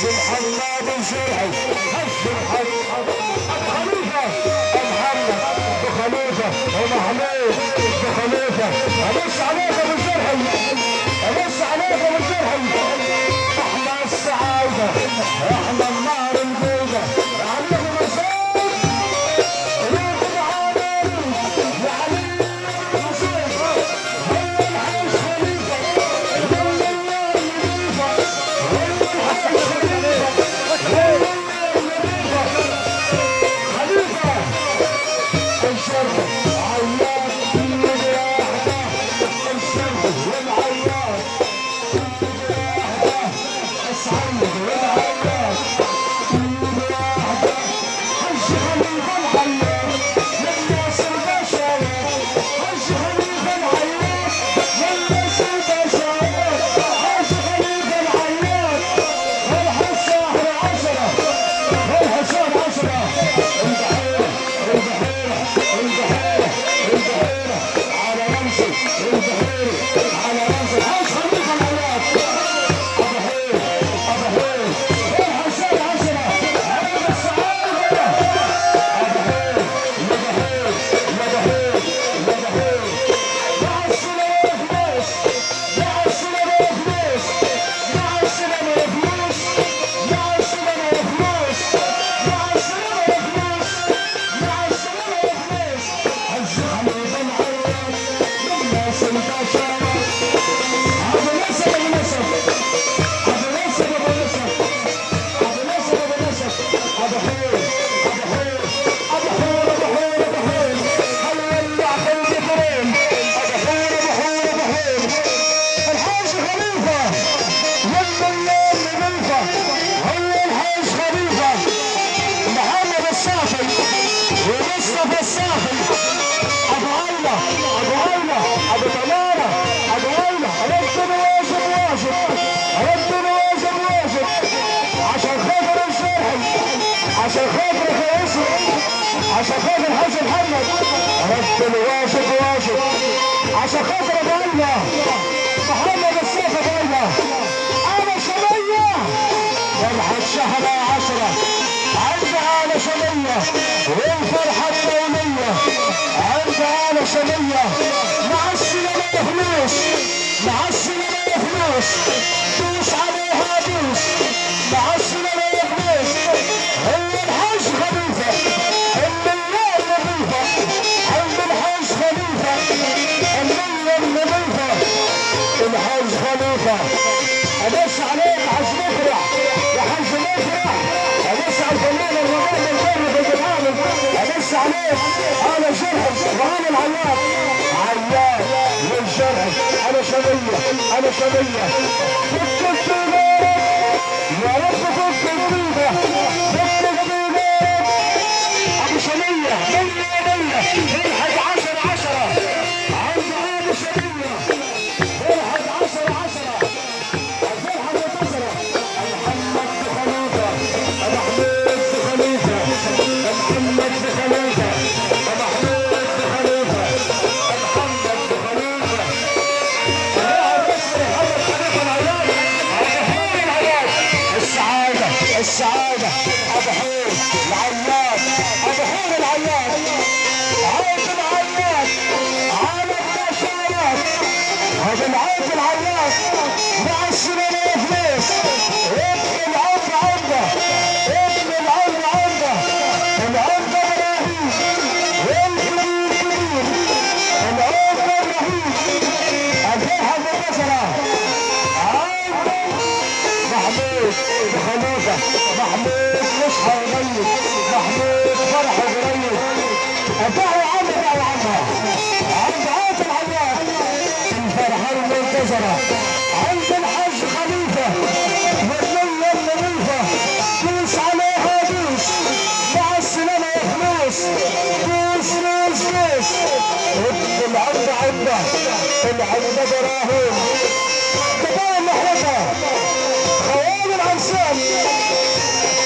محمد الشرعي حج محمد خليفه محمد خليفه ومحمود خليفه امس عليك ابو الشرعي امس عليك ابو الشرعي احنا السعاده احنا النار البيضاء عليك مسؤول روح العالم لعلي حسين هو الحاج خليفه هو الله نظيفه هو الحاج خليفه هو الله نظيفه خليفه الشرق عيار كل واحده الشرق والعيار اسعد والعيار كل واحده حج خليفه العيار للناس البشر حج خليفه العيار للناس البشر حج خليفه العيار والحساهر 10 والحسين 10 البحيره البحيره البحيره البحيره على رمسي البحيري على رمسي حج خليفه العيار ابو حير ابو حير والحسين 10 عند السعاده ابو حير يا بحير يا بحير يا بحير مع السلامه يا فلوس مع السلامه يا فلوس مع السلامه يا فلوس مع السلامه يا فلوس مع السلامه يا فلوس مع السلامه يا فلوس حج خليفه العيار للناس البشر ابو نسب ابو نسب ابو نسب ابو نسب ابو نسب ابو نسب ابو حير ابو حير ابو حير ابو حير ابو حير هل ولع قلبي كريم ابو حير ابو حير ابو حير الحاج خليفه يم الليل نظيفه هو الحاج خليفه محمد الصافي ومصطفى الصافي ابو عيله ابو عيله ابو تماره ابو عيله ربنا واجب واجب ربنا واجب واجب عشان خاطر الشرعي عشان خاطر الرئيسي عشان خاطر الحاج محمد ربنا واجب واجب عشان خاطر ابو عيله محمد الصافي ابو عيله انا شبيه فرحه شهر 10 عندها على شمية والفرحة الدولية عندها على شمية مع السلامة يا فلوس مع السلامة يا فلوس دوس عليها دوس مع السلامة يا فلوس هو الحاج خليفة المليون نظيفة عند الحاج خليفة المليون نظيفة الحاج خليفة ابص عليك حاج مفرح يا حاج مفرح ابص على الفنان الرجال البر بالجمال ابص عليك انا جرح وعامل العيار عيار للجرح انا شبيه انا شبيه فك الطيبه يا رب فك الطيبه فك الطيبه ابو شبيه مية فرحة 10 عند ابو شبيه فرحة 10 الفرحة منتصرة محمد خليفة محمود خليفة محمد خليفة محمود خليفة محمد خليفة السعادة السعادة ابو حير العياد ابو حير العياد عيد العياد على البشارات هذا العيد العياد مع السلامة يا فلوس ابن العمر عنده ابن العمر عنده العمر ابراهيم والكبير كبير العمر ابراهيم الفرحة المنتصرة عنده محمود خليفة محمود مش هيغيب محمود فرح قريب ادعوا عنه ادعوا عنها عند عيد العياد الفرحة المنتظرة عند الحاج خليفة والليلة النظيفة دوس عليها دوس مع السلامة يا فلوس دوس دوس دوس العمد عنده العمد ابراهيم كبار المحرقة خوالي العنسان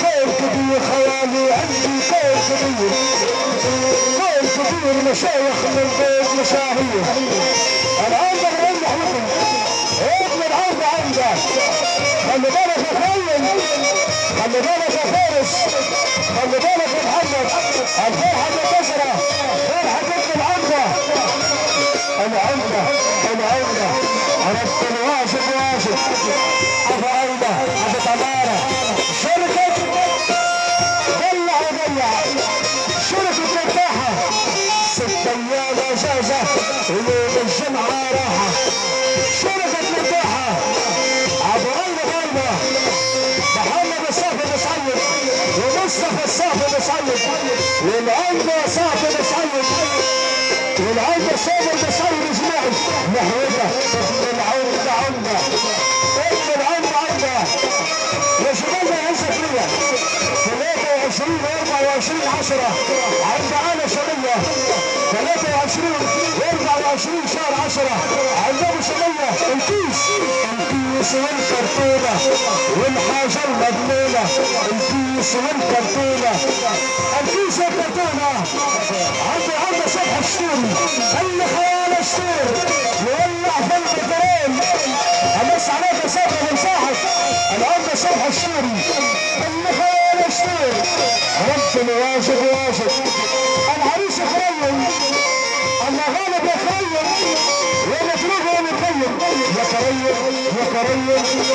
قول كبير خوالي عندي قول كبير قول كبير مشايخ من بيت مشاهير العمد ابراهيم محرقة ابن العمد عنده خلي بالك يا خيل ماجد ابو ايضا ابو تماره شركه ضلع وضيع شركه مرتاحه 6 ايام اجازه ويوم الجمعه راحه شركه مرتاحه ابو ايضا غايبه محمد الصافي بسعيد ومصطفى الصافي بسعيد والعمده صافي بسعيد والعمده صافي بسعيد جماعي محمودة العمده عمده ابن العمده عمده يا شباب يا سفريه 23 و24 10 عند انا شريه 23 و24 شهر 10 عند ابو شريه الكيس والكرتونه والحاجه المضمونه الكيس والكرتونه الكيس والكرتونه عند صبح الشتوري اللي خيال الشتور يولع في البترول امس عليك صبح من صاحب العمده صبح الشتوري اللي خيال الشتور ربنا واجب واجب العريس خريم اما غالب يا خريم يا مطلوب يا مخيم يا كريم يا كريم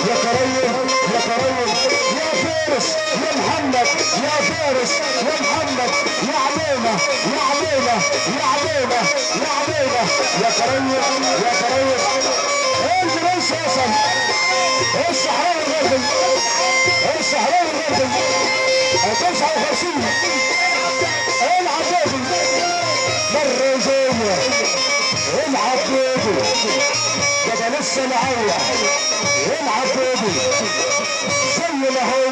يا كريم يا كريم يا فارس يا محمد يا فارس يا محمد يا عبيده يا عبيده يا عبيده يا عبيده يا كريم يا كريم انت ليش حسن الصحراوي الغربي الصحراوي الغربي 59 العبيدي بالرجوله العبيدي ده لسه معوع العبيدي زي ما هو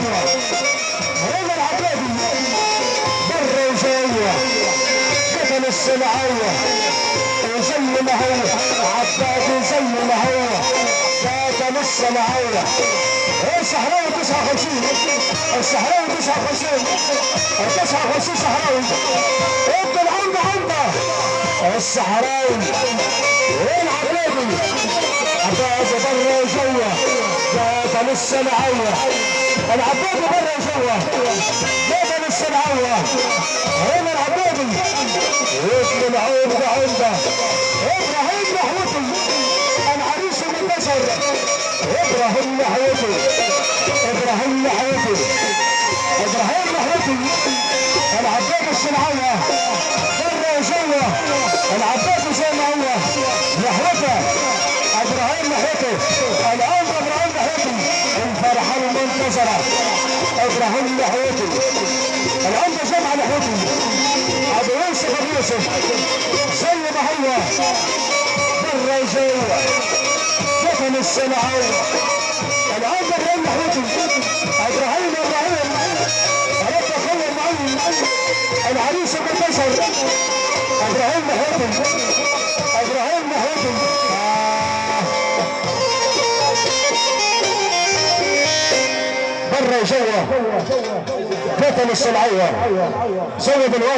هنا العبيدي بالرجوله ده لسه معوع وزي ما هو عبادي زي ما هو ده لسه معوع الصحراوي 59 الصحراوي 59 صحراوي ابن العمده عمده الصحراوي والعبادي عبادي برا وجوه ده لسه معوه العبادي برا وجوه ده لسه معوه هنا العبادي ابن العمده عمده ابراهيم محوتي العريس المنتصر ابراهيم محوتي ابراهيم محوتي ابراهيم محوتي العباد الصنعيه برا وجوه العباد زي ما هو محوته ابراهيم محوتي العمده ابراهيم محوتي الفرحه المنتظره ابراهيم محوتي العمده جمعه محوتي ابو يوسف ابو يوسف زي ما هو برا وجوه دفن الصنعيه العمده ابراهيم محوتي ابراهيم رب اخوه المعلم العريس المنتصر ابراهيم محوتي ابراهيم محوتي برا وجوه دفن الصنعيه زود الوالد